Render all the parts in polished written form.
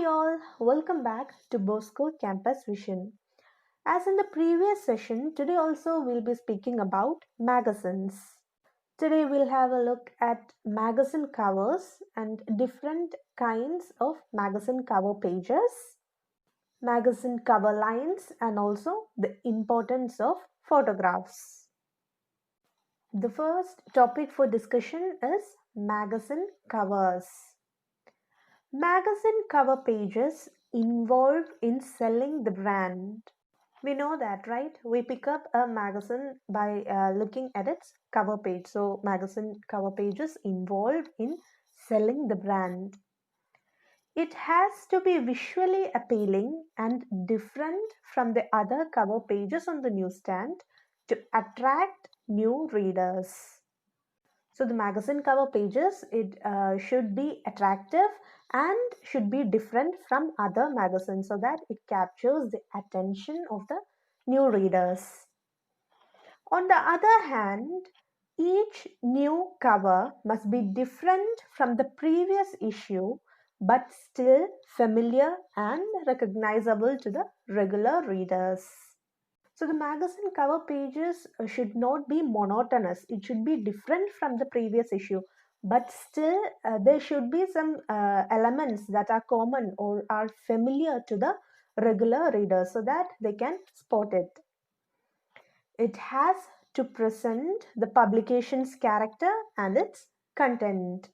Hi all, welcome back to Bosco Campus Vision. As in the previous session, today also we'll be speaking about magazines. Today we'll have a look at magazine covers and different kinds of magazine cover pages, magazine cover lines, and also the importance of photographs. The first topic for discussion is magazine covers. Magazine cover pages involve in selling the brand. We know that, right? We pick up a magazine by looking at its cover page. So, magazine cover pages involved in selling the brand. It has to be visually appealing and different from the other cover pages on the newsstand to attract new readers. So the magazine cover pages, it should be attractive and should be different from other magazines so that it captures the attention of the new readers. On the other hand, each new cover must be different from the previous issue but still familiar and recognizable to the regular readers. So the magazine cover pages should not be monotonous. It should be different from the previous issue, but still there should be some elements that are common or are familiar to the regular readers so that they can spot it. It has to present the publication's character and its content.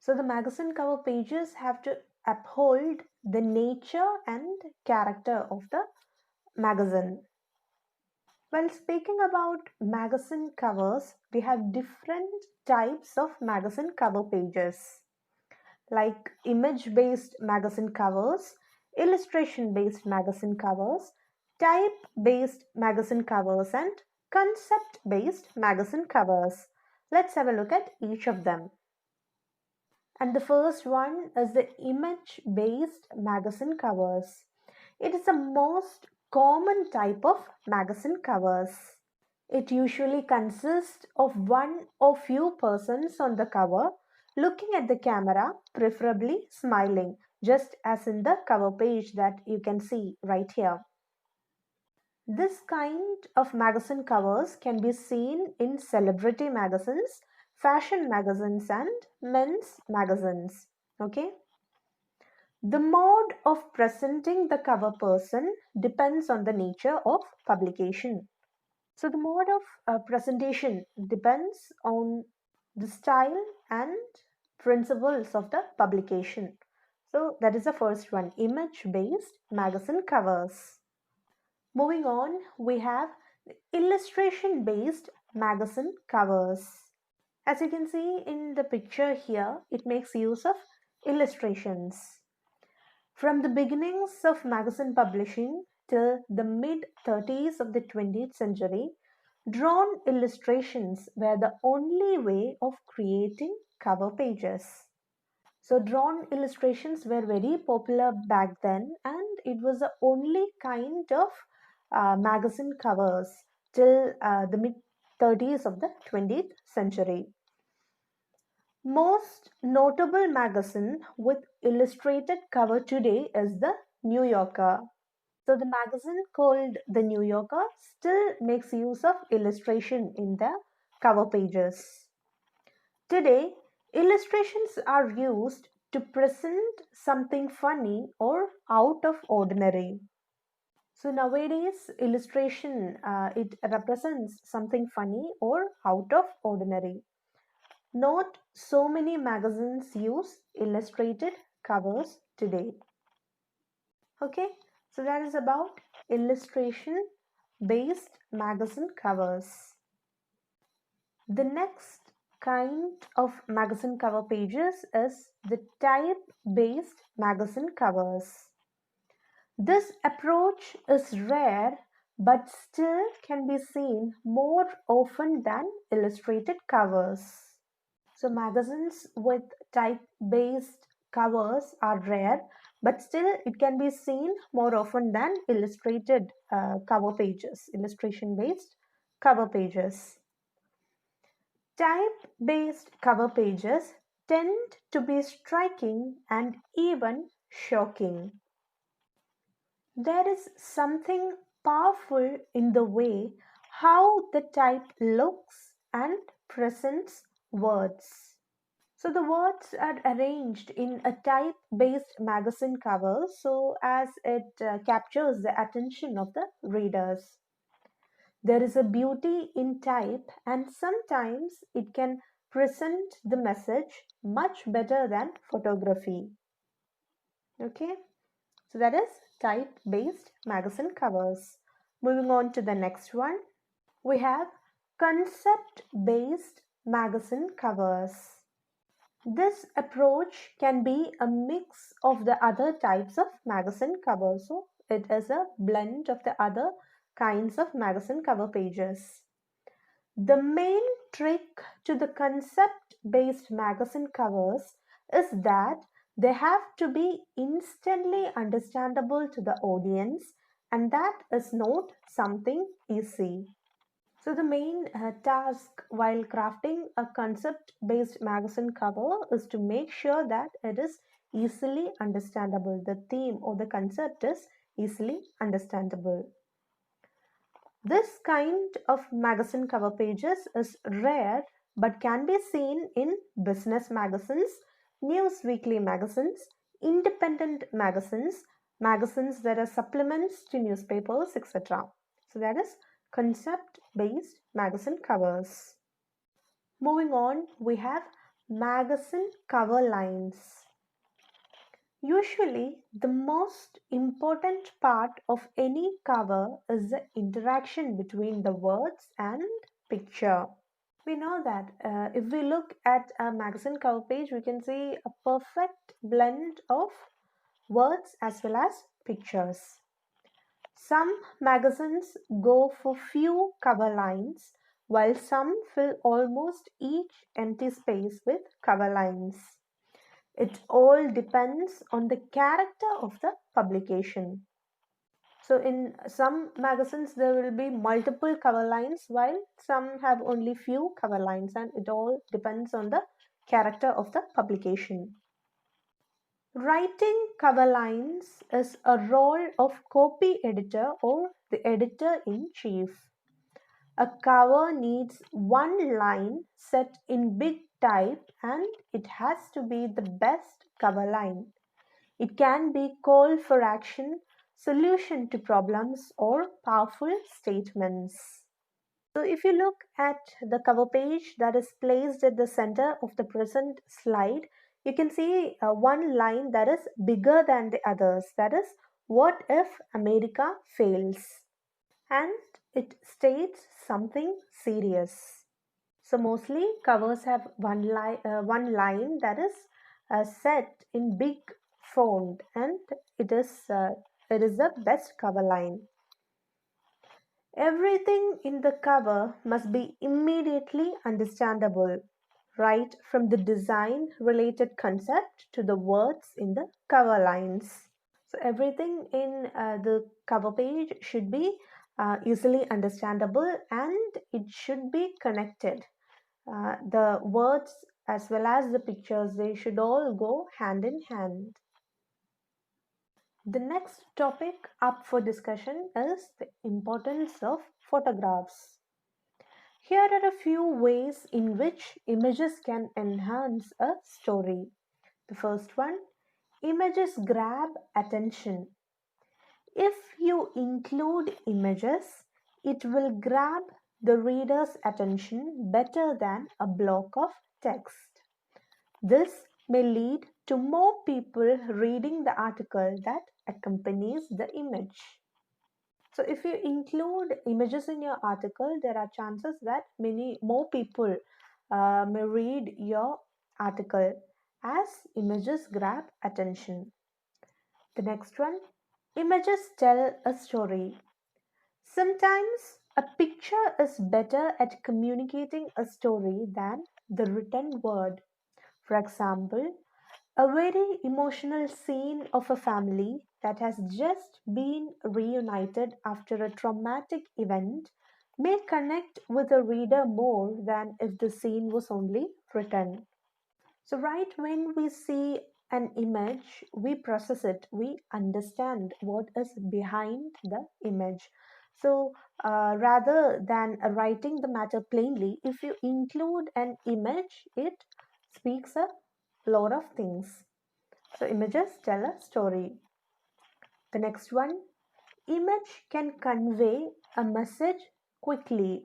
So the magazine cover pages have to uphold the nature and character of the magazine. When speaking about magazine covers, we have different types of magazine cover pages like image-based magazine covers, illustration-based magazine covers, type-based magazine covers, and concept-based magazine covers. Let's have a look at each of them. And the first one is the image-based magazine covers. It is the most common type of magazine covers. It usually consists of one or few persons on the cover looking at the camera, preferably smiling, just as in the cover page that you can see right here. This kind of magazine covers can be seen in celebrity magazines, fashion magazines, and men's magazines. Okay. The mode of presenting the cover person depends on the nature of publication. So the mode of presentation depends on the style and principles of the publication. So that is the first one, image-based magazine covers. Moving on, we have illustration-based magazine covers. As you can see in the picture here, it makes use of illustrations. From the beginnings of magazine publishing till the mid-30s of the 20th century, drawn illustrations were the only way of creating cover pages. So drawn illustrations were very popular back then and it was the only kind of magazine covers till the mid-30s of the 20th century. Most notable magazine with illustrated cover today is the New Yorker. So the magazine called the New Yorker still makes use of illustration in the cover pages. Today, illustrations are used to present something funny or out of ordinary. So nowadays, illustration, it represents something funny or out of ordinary. Not so many magazines use illustrated covers today. Okay, so that is about illustration based magazine covers. The next kind of magazine cover pages is the type based magazine covers. This approach is rare but still can be seen more often than illustrated covers. So magazines with type-based covers are rare, but still it can be seen more often than illustrated cover pages, illustration-based cover pages. Type-based cover pages tend to be striking and even shocking. There is something powerful in the way how the type looks and presents words. So the words are arranged in a type-based magazine cover so as it captures the attention of the readers. There is a beauty in type, and sometimes it can present the message much better than photography. Okay, so that is type-based magazine covers. Moving on to the next one, we have concept-based magazine covers. This approach can be a mix of the other types of magazine covers. So it is a blend of the other kinds of magazine cover pages. The main trick to the concept-based magazine covers is that they have to be instantly understandable to the audience, and that is not something easy. So the main task while crafting a concept-based magazine cover is to make sure that it is easily understandable. The theme or the concept is easily understandable. This kind of magazine cover pages is rare but can be seen in business magazines, news weekly magazines, independent magazines, magazines that are supplements to newspapers, etc. So that is concept-based magazine covers. Moving on, we have magazine cover lines. Usually, the most important part of any cover is the interaction between the words and picture. We know that if we look at a magazine cover page, we can see a perfect blend of words as well as pictures. Some magazines go for few cover lines, while some fill almost each empty space with cover lines. It all depends on the character of the publication. So in some magazines there will be multiple cover lines while some have only few cover lines, and it all depends on the character of the publication. Writing cover lines is a role of copy editor or the editor-in-chief. A cover needs one line set in big type, and it has to be the best cover line. It can be call for action, solution to problems, or powerful statements. So if you look at the cover page that is placed at the center of the present slide, you can see one line that is bigger than the others. That is, what if America fails? And it states something serious. So mostly covers have one line that is set in big font, and it is the best cover line. Everything in the cover must be immediately understandable, right from the design related concept to the words in the cover lines. So everything in the cover page should be easily understandable, and it should be connected. The words as well as the pictures, they should all go hand in hand. The next topic up for discussion is the importance of photographs. Here are a few ways in which images can enhance a story. The first one, images grab attention. If you include images, it will grab the reader's attention better than a block of text. This may lead to more people reading the article that accompanies the image. So if you include images in your article, there are chances that many more people may read your article as images grab attention. The next one, images tell a story. Sometimes a picture is better at communicating a story than the written word. For example, a very emotional scene of a family that has just been reunited after a traumatic event may connect with the reader more than if the scene was only written. So, right when we see an image, we process it, we understand what is behind the image. So rather than writing the matter plainly, if you include an image, it speaks a lot of things. So images tell a story. The next one, image can convey a message quickly.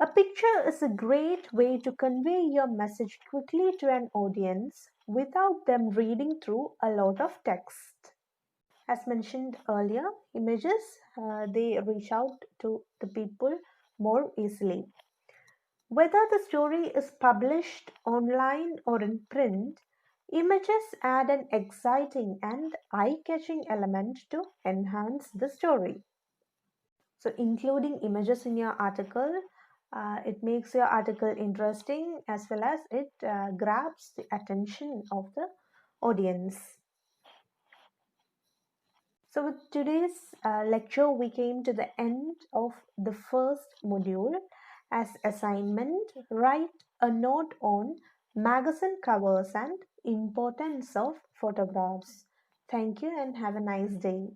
A picture is a great way to convey your message quickly to an audience without them reading through a lot of text. As mentioned earlier, images they reach out to the people more easily. Whether the story is published online or in print, images add an exciting and eye-catching element to enhance the story. So including images in your article, it makes your article interesting as well as it grabs the attention of the audience. So with today's lecture, we came to the end of the first module. As assignment, write a note on magazine covers and importance of photographs. Thank you and have a nice day.